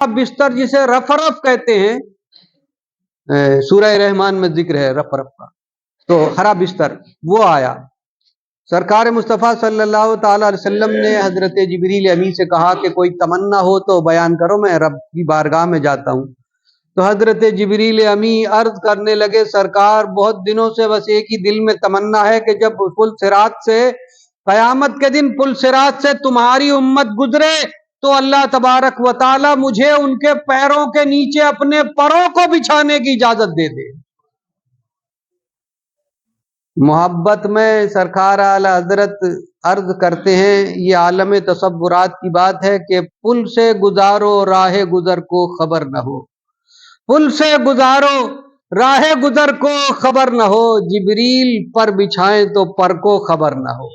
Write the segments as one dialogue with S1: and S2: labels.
S1: بستر جسے رف رف کہتے ہیں، سورہ رحمان میں ذکر ہے رف رف کا، تو ہرا بستر وہ آیا۔ سرکار مصطفیٰ صلی اللہ تعالی علیہ وسلم نے حضرت جبریل امی سے کہا کہ کوئی تمنا ہو تو بیان کرو، میں رب کی بارگاہ میں جاتا ہوں۔ تو حضرت جبریل امی عرض کرنے لگے، سرکار بہت دنوں سے بس ایک ہی دل میں تمنا ہے کہ جب پل صراط سے قیامت کے دن پل صراط سے تمہاری امت گزرے تو اللہ تبارک و تعالی مجھے ان کے پیروں کے نیچے اپنے پروں کو بچھانے کی اجازت دے دے۔ محبت میں سرکار اعلی حضرت عرض کرتے ہیں، یہ عالم تصورات کی بات ہے کہ پل سے گزارو راہ گزر کو خبر نہ ہو، پل سے گزارو راہ گزر کو خبر نہ ہو، جبریل پر بچھائیں تو پر کو خبر نہ ہو۔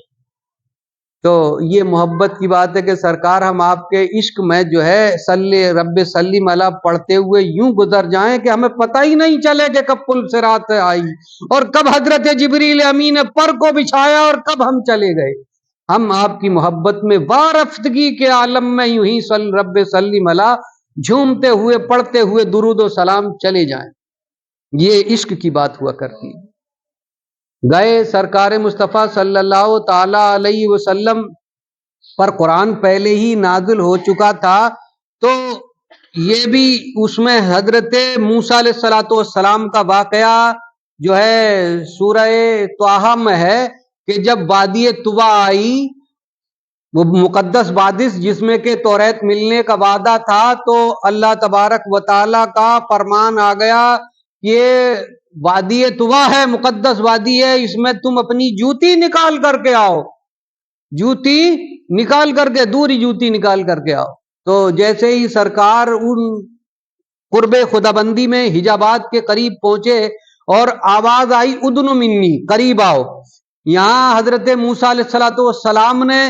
S1: تو یہ محبت کی بات ہے کہ سرکار ہم آپ کے عشق میں جو ہے صلی رب سلم علی پڑھتے ہوئے یوں گزر جائیں کہ ہمیں پتہ ہی نہیں چلے کہ کب پل صراط آئی اور کب حضرت جبریل امین نے پر کو بچھایا اور کب ہم چلے گئے۔ ہم آپ کی محبت میں وارفتگی کے عالم میں یوں ہی رب سلم علی جھومتے ہوئے پڑھتے ہوئے درود و سلام چلے جائیں، یہ عشق کی بات ہوا کرتی ہے۔ گئے سرکار مصطفیٰ صلی اللہ تعالی علیہ وسلم پر قرآن پہلے ہی نازل ہو چکا تھا، تو یہ بھی اس میں حضرت موسیٰ علیہ السلام کا واقعہ جو ہے سورہ طٰہٰ میں ہے کہ جب وادی طویٰ آئی، وہ مقدس وادی جس میں کہ توریت ملنے کا وعدہ تھا، تو اللہ تبارک و تعالی کا فرمان آ گیا، یہ وادی طویٰ ہے، مقدس وادی ہے، اس میں تم اپنی جوتی نکال کر کے آؤ، جوتی نکال کر کے، دوری جوتی نکال کر کے آؤ۔ تو جیسے ہی سرکار ان قرب خدابندی میں حجابات کے قریب پہنچے اور آواز آئی ادن منی، قریب آؤ۔ یہاں حضرت موسیٰ علیہ السلام نے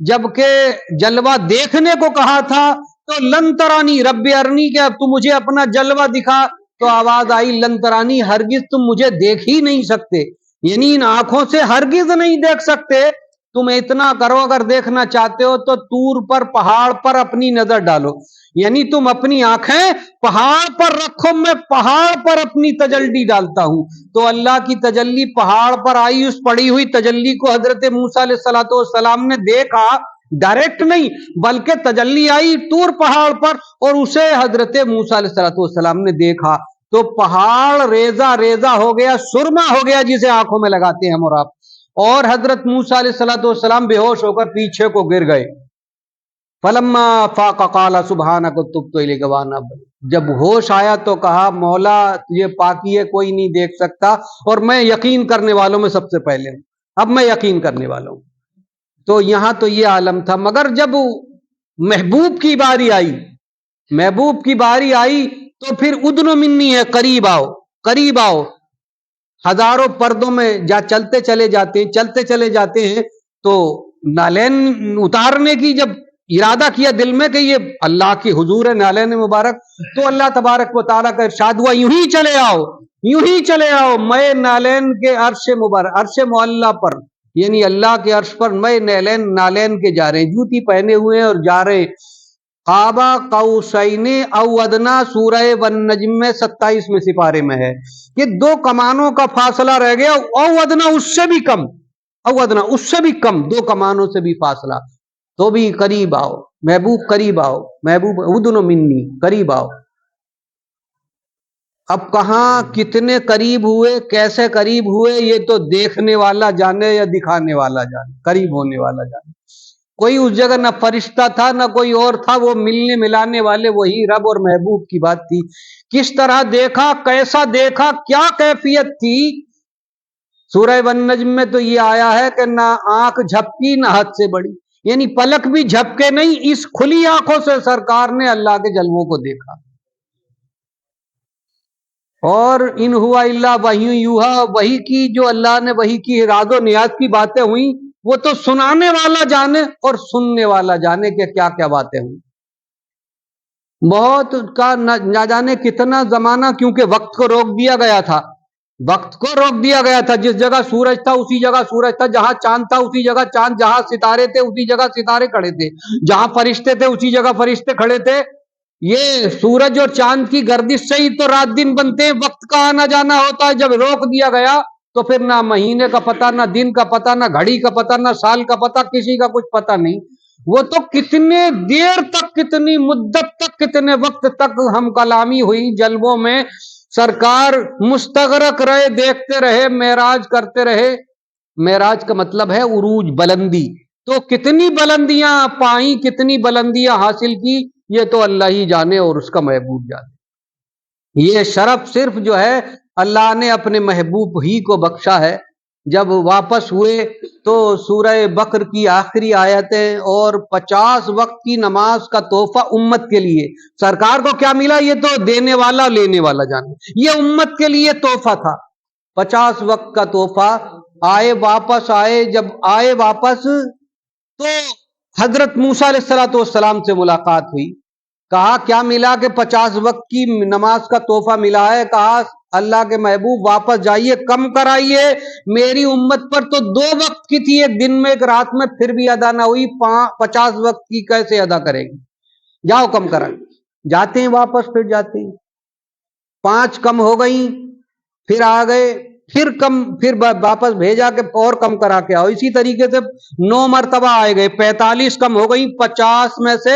S1: جبکہ جلوہ دیکھنے کو کہا تھا تو لن ترانی رب ارنی، کہ اب تو مجھے اپنا جلوہ دکھا، تو آواز آئی لن ترانی، ہرگز تم مجھے دیکھ ہی نہیں سکتے، یعنی ان آنکھوں سے ہرگز نہیں دیکھ سکتے۔ تم اتنا کرو، اگر دیکھنا چاہتے ہو تو طور پر پہاڑ پر اپنی نظر ڈالو، یعنی تم اپنی آنکھیں پہاڑ پر رکھو، میں پہاڑ پر اپنی تجلی ڈالتا ہوں۔ تو اللہ کی تجلی پہاڑ پر آئی، اس پڑی ہوئی تجلی کو حضرت موسیٰ علیہ السلام نے دیکھا، ڈائریکٹ نہیں بلکہ تجلی آئی طور پہاڑ پر اور اسے حضرت موسیٰ علیہ السلام نے دیکھا، تو پہاڑ ریزہ ریزہ ہو گیا، سرما ہو گیا جسے آنکھوں میں لگاتے ہیں ہم اور آپ، اور حضرت موسیٰ علیہ السلام بے ہوش ہو کر پیچھے کو گر گئے۔ فلما فاق قال سبحانک تبت الیک وانا، جب ہوش آیا تو کہا مولا یہ پاکی ہے، کوئی نہیں دیکھ سکتا، اور میں یقین کرنے والوں میں سب سے پہلے ہوں، اب میں یقین کرنے والا ہوں۔ تو یہاں تو یہ عالم تھا، مگر جب محبوب کی باری آئی، محبوب کی باری آئی تو پھر ادن منی ہے، قریب آؤ، قریب آؤ۔ ہزاروں پردوں میں چلتے چلے جاتے ہیں تو نالین اتارنے کی جب ارادہ کیا دل میں کہ یہ اللہ کی حضور ہے نالین مبارک، تو اللہ تبارک و تعالیٰ کا ارشاد ہوا یوں ہی چلے آؤ، یوں ہی چلے آؤ، میں نالین کے عرش مبارک، عرش معلیٰ پر، یعنی اللہ کے عرش پر میں نالین کے جا رہے ہیں، جوتی پہنے ہوئے ہیں اور جا رہے ہیں۔ قاب قوسین او ادنی، سورہ والنجم میں 27ویں سپارے میں ہے کہ دو کمانوں کا فاصلہ رہ گیا، او ادنی اس سے بھی کم، او ادنی اس سے بھی کم، دو کمانوں سے بھی فاصلہ، تو بھی قریب آؤ محبوب، قریب آؤ محبوب، ادن منی، قریب آؤ۔ اب کہاں کتنے قریب ہوئے، کیسے قریب ہوئے، یہ تو دیکھنے والا جانے یا دکھانے والا جانے، قریب ہونے والا جانے۔ کوئی اس جگہ نہ فرشتہ تھا نہ کوئی اور تھا، وہ ملنے ملانے والے وہی رب اور محبوب کی بات تھی۔ کس طرح دیکھا، کیسا دیکھا، کیا کیفیت تھی؟ سورہ والنجم میں تو یہ آیا ہے کہ نہ آنکھ جھپکی نہ حد سے بڑی، یعنی پلک بھی جھپکے نہیں، اس کھلی آنکھوں سے سرکار نے اللہ کے جلووں کو دیکھا۔ اور ان ہوا الا وحی یوحا، وحی کی جو اللہ نے وحی کی راز و نیاز کی باتیں ہوئیں، وہ تو سنانے والا جانے اور سننے والا جانے کہ کیا کیا باتیں ہوئی۔ بہت کا نہ جانے کتنا زمانہ، کیونکہ وقت کو روک دیا گیا تھا، وقت کو روک دیا گیا تھا، جس جگہ سورج تھا اسی جگہ سورج تھا، جہاں چاند تھا اسی جگہ چاند، جہاں ستارے تھے اسی جگہ ستارے کھڑے تھے، جہاں فرشتے تھے اسی جگہ فرشتے کھڑے تھے۔ یہ سورج اور چاند کی گردش سے ہی تو رات دن بنتے ہیں، وقت کا آنا جانا ہوتا ہے. جب روک دیا گیا تو پھر نہ مہینے کا پتہ، نہ دن کا پتہ، نہ گھڑی کا پتہ، نہ سال کا پتہ، کسی کا کچھ پتہ نہیں. وہ تو کتنے دیر تک، کتنی مدت تک، کتنے وقت تک ہم کلامی ہوئی جلووں میں، سرکار مستغرق رہے، دیکھتے رہے، معراج کرتے رہے. معراج کا مطلب ہے عروج، بلندی. تو کتنی بلندیاں پائیں، کتنی بلندیاں حاصل کی، یہ تو اللہ ہی جانے اور اس کا محبوب جانے. یہ شرف صرف جو ہے اللہ نے اپنے محبوب ہی کو بخشا ہے. جب واپس ہوئے تو سورہ بقر کی آخری آیتیں اور 50 وقت کی نماز کا تحفہ امت کے لیے. سرکار کو کیا ملا یہ تو دینے والا لینے والا جانے. یہ امت کے لیے تحفہ تھا، 50 وقت کا تحفہ. واپس آئے، جب آئے واپس تو حضرت موسیٰ علیہ السلام سے ملاقات ہوئی. کہا کیا ملا؟ کہ 50 وقت کی نماز کا تحفہ ملا ہے. کہا اللہ کے محبوب واپس جائیے، کم کرائیے. میری امت پر تو 2 وقت کی تھی، ایک دن میں ایک رات میں، پھر بھی ادا نہ ہوئی. 50 وقت کی کیسے ادا کرے گی؟ جاؤ کم کرائیں. جاتے ہیں واپس، پھر جاتے ہیں 5 کم ہو گئی، پھر آ گئے، پھر کم، پھر واپس بھیجا کہ اور کم کرا کے آؤ. اسی طریقے سے 9 مرتبہ آئے گئے، 45 کم ہو گئی، 50 میں سے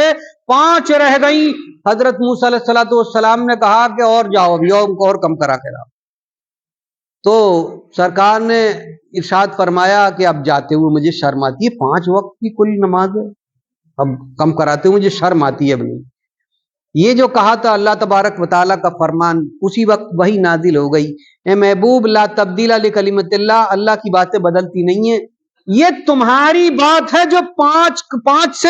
S1: 5 رہ گئی. حضرت موسیٰ علیہ السلام نے کہا کہ اور جاؤ، یوم کو اور کم کرا کے لاؤ. تو سرکار نے ارشاد فرمایا کہ اب جاتے ہوئے مجھے شرم آتی ہے، 5 وقت کی کل نماز ہے، اب کم کراتے ہوئے مجھے شرم آتی ہے. اب نہیں. یہ جو کہا تھا اللہ تبارک و تعالیٰ کا فرمان، اسی وقت وہی نازل ہو گئی. اے محبوب لا تبدیل لکلمت اللہ، اللہ کی باتیں بدلتی نہیں ہیں. یہ تمہاری بات ہے جو 50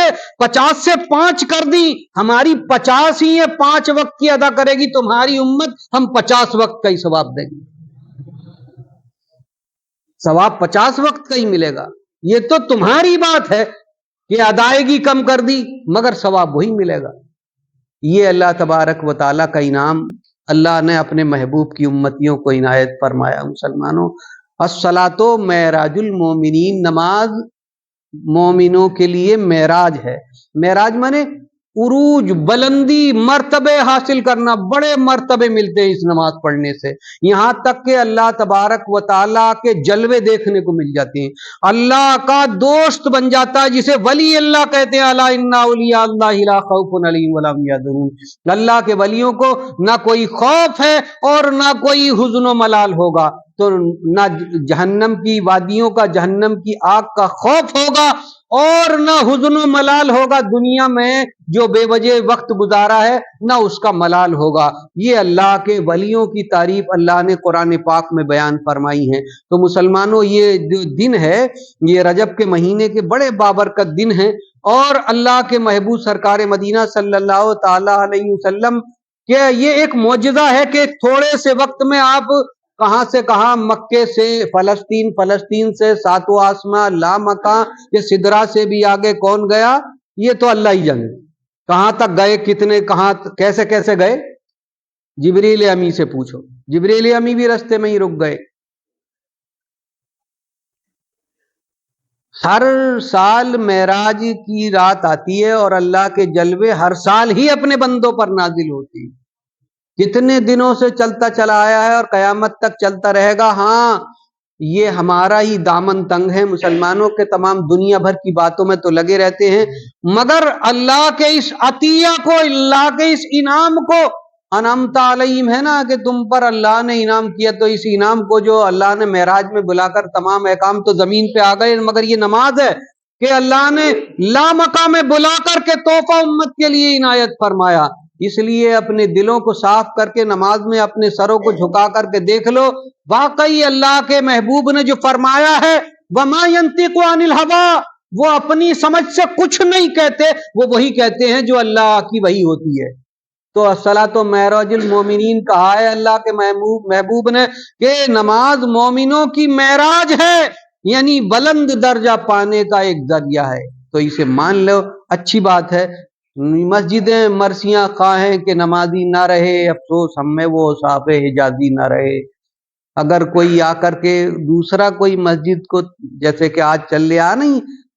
S1: سے 5 کر دی، ہماری 50 ہی ہے، 5 وقت کی ادا کرے گی تمہاری امت، ہم 50 وقت کا ہی ثواب دیں گے. ثواب 50 وقت کا ہی ملے گا. یہ تو تمہاری بات ہے کہ ادائیگی کم کر دی، مگر ثواب وہی ملے گا. یہ اللہ تبارک و تعالیٰ کا انعام اللہ نے اپنے محبوب کی امتیوں کو عنایت فرمایا. مسلمانوں، الصلاۃ معراج المومنین، نماز مومنوں کے لیے معراج ہے. معراج مانے عروج، بلندی، مرتبے حاصل کرنا. بڑے مرتبے ملتے ہیں اس نماز پڑھنے سے، یہاں تک کہ اللہ تبارک و تعالیٰ کے جلوے دیکھنے کو مل جاتے ہیں. اللہ کا دوست بن جاتا ہے، جسے ولی اللہ کہتے ہیں. الا ان اولیاء اللہ لا خوف علیہم ولا هم يحزنون. اللہ کے ولیوں کو نہ کوئی خوف ہے اور نہ کوئی حزن و ملال ہوگا. تو نہ جہنم کی وادیوں کا، جہنم کی آگ کا خوف ہوگا اور نہ حزن و ملال ہوگا. دنیا میں جو بے وجہ وقت گزارا ہے نہ اس کا ملال ہوگا. یہ اللہ کے ولیوں کی تعریف اللہ نے قرآن پاک میں بیان فرمائی ہے. تو مسلمانوں، یہ جو دن ہے، یہ رجب کے مہینے کے بڑے بابرکت دن ہیں، اور اللہ کے محبوب سرکار مدینہ صلی اللہ تعالی علیہ وسلم کہ یہ ایک معجزہ ہے کہ تھوڑے سے وقت میں آپ کہاں سے کہاں، مکے سے فلسطین، فلسطین سے ساتواں آسماں، لامکاں، یہ سدرا سے بھی آگے کون گیا؟ یہ تو اللہ ہی جانے. کہاں تک گئے، کتنے، کہاں، کیسے کیسے گئے؟ جبریل امی سے پوچھو. جبریل امی بھی رستے میں ہی رک گئے. ہر سال معراج کی رات آتی ہے اور اللہ کے جلوے ہر سال ہی اپنے بندوں پر نازل ہوتی ہے. کتنے دنوں سے چلتا چلا آیا ہے اور قیامت تک چلتا رہے گا. ہاں، یہ ہمارا ہی دامن تنگ ہے. مسلمانوں کے تمام دنیا بھر کی باتوں میں تو لگے رہتے ہیں، مگر اللہ کے اس عطیہ کو، اللہ کے اس انعام کو، انعمت علیہم ہے نا کہ تم پر اللہ نے انعام کیا، تو اس انعام کو جو اللہ نے معراج میں بلا کر، تمام احکام تو زمین پہ آ گئے، مگر یہ نماز ہے کہ اللہ نے لامکاں میں بلا کر کے تحفہ امت کے لیے عنایت فرمایا. اس لیے اپنے دلوں کو صاف کر کے نماز میں اپنے سروں کو جھکا کر کے دیکھ لو، واقعی اللہ کے محبوب نے جو فرمایا ہے، وَمَا يَنطِقُ عَنِ الْهَوَىٰ، وہ اپنی سمجھ سے کچھ نہیں کہتے، وہ وہی کہتے ہیں جو اللہ کی وحی ہوتی ہے. تو الصلاۃ معراج المومنین کہا ہے اللہ کے محبوب نے کہ نماز مومنوں کی معراج ہے، یعنی بلند درجہ پانے کا ایک ذریعہ ہے. تو اسے مان لو، اچھی بات ہے. مسجدیں مرثیاں خواہیں کہ نمازی نہ رہے، افسوس ہم میں وہ صاحب حجازی نہ رہے. اگر کوئی آ کر کے دوسرا کوئی مسجد کو، جیسے کہ آج چل رہا نہیں